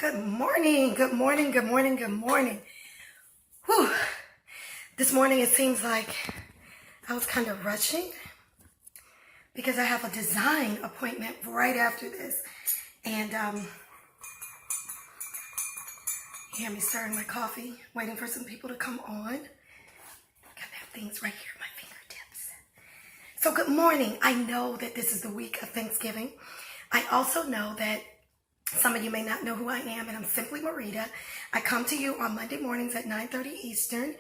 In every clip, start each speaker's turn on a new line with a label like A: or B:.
A: Good morning, good morning, good morning, good morning. Whew. This morning it seems like I was kind of rushing because I have a design appointment right after this. And you hear me stirring my coffee, waiting for some people to come on. Got that things right here at my fingertips. So good morning. I know that this is the week of Thanksgiving. I also know that some of you may not know who I am, and I'm simply Marita. I come to you on Monday mornings at 9:30 Eastern,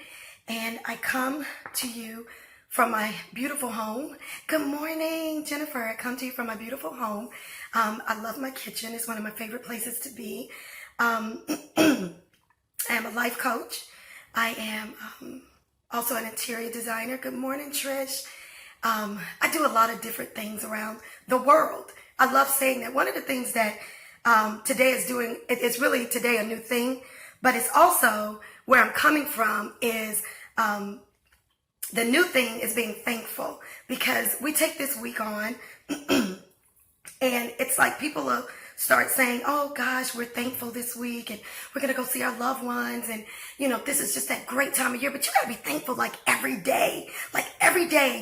A: and I come to you from my beautiful home. Good morning, Jennifer. I come to you from my beautiful home. I love my kitchen. It's one of my favorite places to be. I am a life coach. I am also an interior designer. Good morning, Trish. I do a lot of different things around the world. I love saying that. One of the things that today is doing, it's really today a new thing, but it's also where I'm coming from is the new thing is being thankful, because we take this week on and it's like people will start saying, oh gosh, we're thankful this week and we're going to go see our loved ones. And you know, this is just that great time of year, but you got to be thankful like every day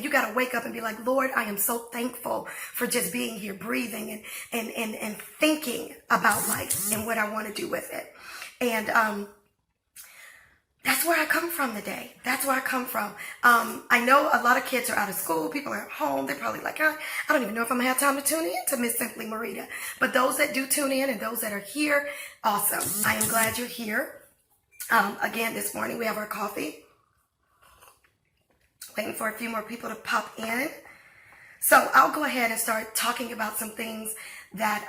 A: you got to wake up and be like, Lord, I am so thankful for just being here, breathing and thinking about life and what I want to do with it. And, that's where I come from today. That's where I come from. I know a lot of kids are out of school. People are at home. They're probably like, I don't even know if I'm going to have time to tune in to Miss Simply Marita. But those that do tune in and those that are here, awesome. I am glad you're here. Again, this morning we have our coffee. Waiting for a few more people to pop in. So I'll go ahead and start talking about some things that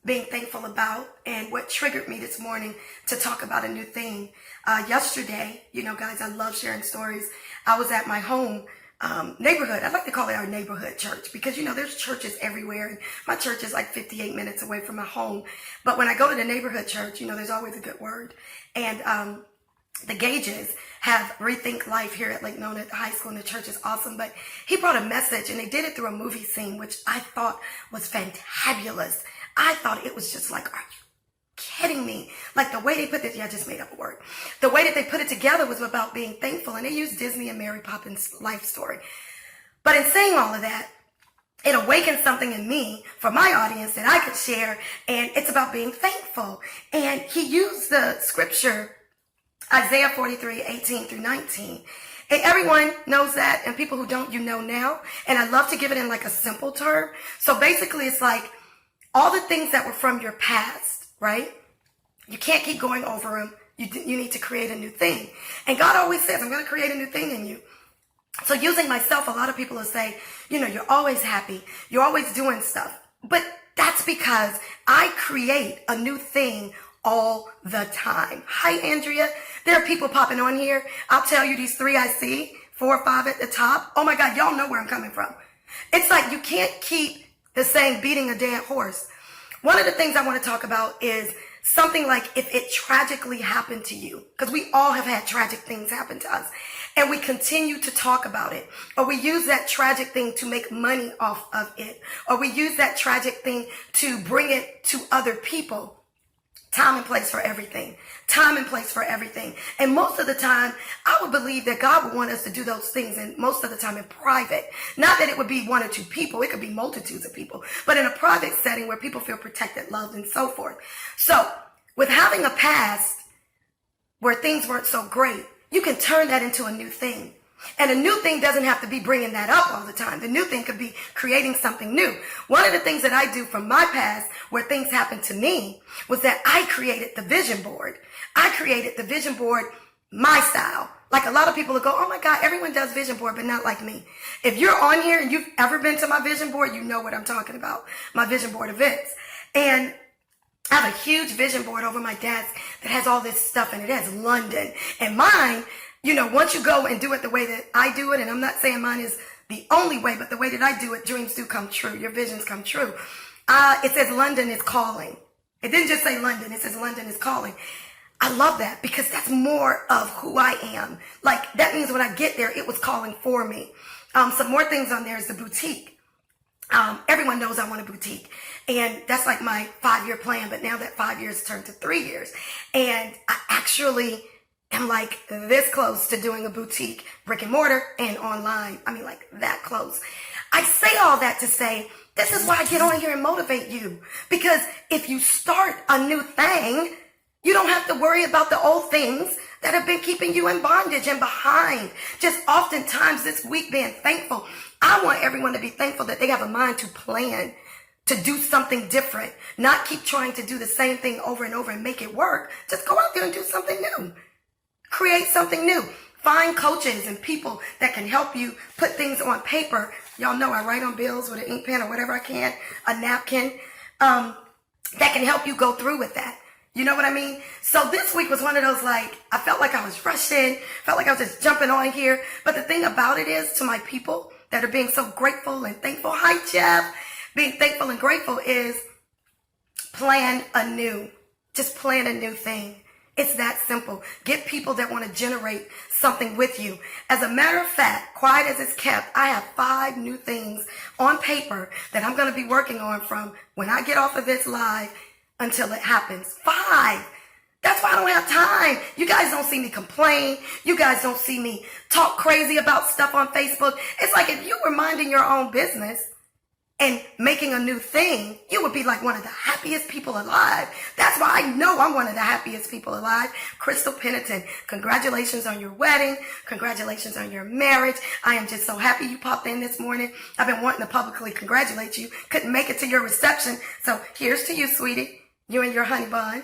A: being thankful about and what triggered me this morning to talk about a new thing. Yesterday, you know, guys, I love sharing stories. I was at my home neighborhood. I like to call it our neighborhood church because, you know, there's churches everywhere. And my church is like 58 minutes away from my home. But when I go to the neighborhood church, you know, there's always a good word. And the Gages have Rethink Life here at Lake Nona at the high school, and the church is awesome. But he brought a message, and they did it through a movie scene, which I thought was fantabulous. I thought it was just like, are you kidding me? Like the way they put this, yeah, I just made up a word. The way that they put it together was about being thankful, and they used Disney and Mary Poppins' life story. But in saying all of that, it awakened something in me for my audience that I could share, and it's about being thankful. And he used the scripture, Isaiah 43:18 through 19. And everyone knows that, and people who don't, you know now. And I love to give it in like a simple term. So basically it's like, all the things that were from your past, right? You can't keep going over them. You need to create a new thing. And God always says, I'm going to create a new thing in you. So using myself, a lot of people will say, you know, you're always happy. You're always doing stuff. But that's because I create a new thing all the time. Hi, Andrea. There are people popping on here. I'll tell you, these three I see, 4 or 5 at the top. Oh my God, y'all know where I'm coming from. It's like you can't keep the saying beating a dead horse. One of the things I want to talk about is something like if it tragically happened to you, because we all have had tragic things happen to us, and we continue to talk about it, or we use that tragic thing to make money off of it, or we use that tragic thing to bring it to other people. Time and place for everything. Time and place for everything. And most of the time, I would believe that God would want us to do those things, and most of the time in private. Not that it would be 1 or 2 people. It could be multitudes of people. But in a private setting where people feel protected, loved, and so forth. So, with having a past where things weren't so great, you can turn that into a new thing. And a new thing doesn't have to be bringing that up all the time. The new thing could be creating something new. One of the things that I do from my past where things happened to me was that I created the vision board. I created the vision board my style. Like a lot of people will go, oh my God, everyone does vision board, but not like me. If you're on here and you've ever been to my vision board, you know what I'm talking about. My vision board events. And I have a huge vision board over my desk that has all this stuff in it. It has London. And mine, you know, once you go and do it the way that I do it, and I'm not saying mine is the only way, but the way that I do it, dreams do come true. Your visions come true. It says London is calling. It didn't just say London. It says London is calling. I love that because that's more of who I am. Like, that means when I get there, it was calling for me. Some more things on there is the boutique. Everyone knows I want a boutique. And that's like my 5-year plan. But now that 5 years turned to 3 years. And I actually am like this close to doing a boutique, brick and mortar and online. I mean, like that close. I say all that to say, this is why I get on here and motivate you. Because if you start a new thing, you don't have to worry about the old things that have been keeping you in bondage and behind. Just oftentimes this week being thankful. I want everyone to be thankful that they have a mind to plan, to do something different, not keep trying to do the same thing over and over and make it work. Just go out there and do something new. Create something new. Find coaches and people that can help you put things on paper. Y'all know I write on bills with an ink pen or whatever I can, a napkin, that can help you go through with that. You know what I mean? So this week was one of those, like, I felt like I was rushing, felt like I was just jumping on here. But the thing about it is, to my people that are being so grateful and thankful, hi Jeff, being thankful and grateful is plan anew. Just plan a new thing. It's that simple. Get people that want to generate something with you. As a matter of fact, quiet as it's kept, I have 5 new things on paper that I'm going to be working on from when I get off of this live until it happens. 5. That's why I don't have time. You guys don't see me complain. You guys don't see me talk crazy about stuff on Facebook. It's like if you were minding your own business and making a new thing, you would be like one of the happiest people alive. That's why I know I'm one of the happiest people alive. Crystal Pennington, congratulations on your wedding. Congratulations on your marriage. I am just so happy you popped in this morning. I've been wanting to publicly congratulate you. Couldn't make it to your reception. So here's to you, sweetie. You and your honey bun.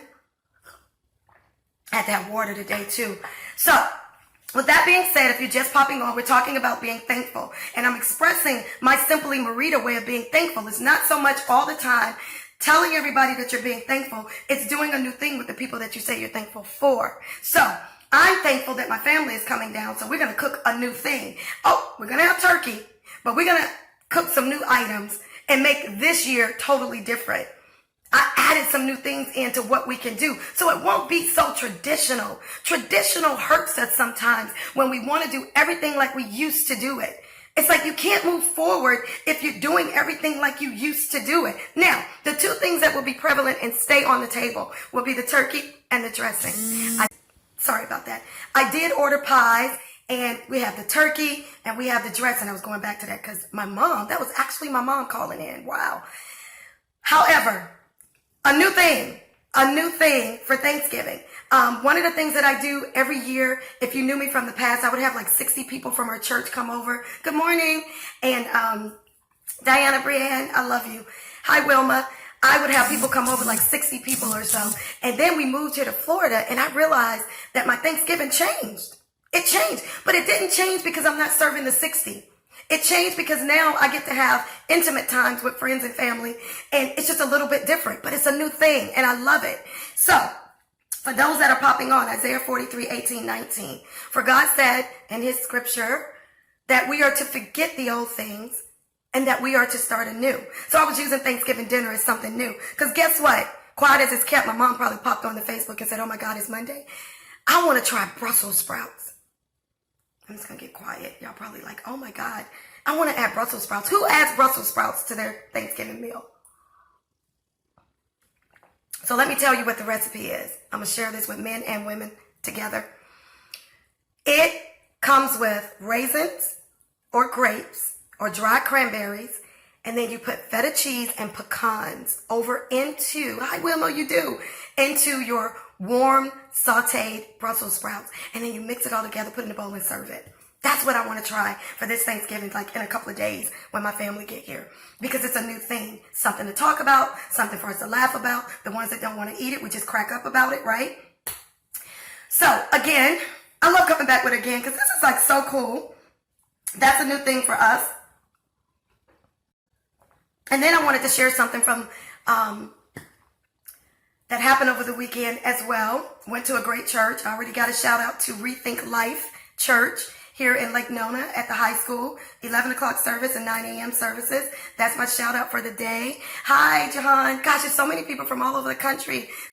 A: I had to have water today too. So with that being said, if you're just popping on, we're talking about being thankful. And I'm expressing my Simply Marita way of being thankful. It's not so much all the time telling everybody that you're being thankful. It's doing a new thing with the people that you say you're thankful for. So I'm thankful that my family is coming down. So we're going to cook a new thing. Oh, we're going to have turkey, but we're going to cook some new items and make this year totally different. I added some new things into what we can do. So it won't be so traditional. Traditional hurts us sometimes when we want to do everything like we used to do it. It's like you can't move forward if you're doing everything like you used to do it. Now, the 2 things that will be prevalent and stay on the table will be the turkey and the dressing. Sorry about that. I did order pies, and we have the turkey and we have the dressing. I was going back to that because that was actually my mom calling in. Wow. However, a new thing for Thanksgiving. One of the things that I do every year, if you knew me from the past, I would have like 60 people from our church come over. Good morning. And Diana Brienne, I love you. Hi, Wilma. I would have people come over, like 60 people or so. And then we moved here to Florida, and I realized that my Thanksgiving changed. It changed. But it didn't change because I'm not serving the 60. It changed because now I get to have intimate times with friends and family, and it's just a little bit different, but it's a new thing, and I love it. So, for those that are popping on, Isaiah 43:18-19, for God said in his scripture that we are to forget the old things and that we are to start anew. So I was using Thanksgiving dinner as something new, because guess what? Quiet as it's kept, my mom probably popped on the Facebook and said, oh my God, it's Monday. I want to try Brussels sprouts. I'm just going to get quiet. Y'all probably like, oh my God, I want to add Brussels sprouts. Who adds Brussels sprouts to their Thanksgiving meal? So let me tell you what the recipe is. I'm going to share this with men and women together. It comes with raisins or grapes or dry cranberries, and then you put feta cheese and pecans over into, hi Wilma, you do, into your warm sauteed Brussels sprouts, and then you mix it all together, put it in a bowl and serve it. That's what I want to try for this Thanksgiving, like in a couple of days when my family get here, because it's a new thing, something to talk about, something for us to laugh about. The ones that don't want to eat it, we just crack up about it, right? So again, I love coming back with it again because this is like so cool. That's a new thing for us. And then I wanted to share something from that happened over the weekend as well. Went to a great church. I already got a shout out to Rethink Life Church here in Lake Nona at the high school. 11 o'clock service and 9 a.m. services. That's my shout out for the day. Hi, Jahan. Gosh, there's so many people from all over the country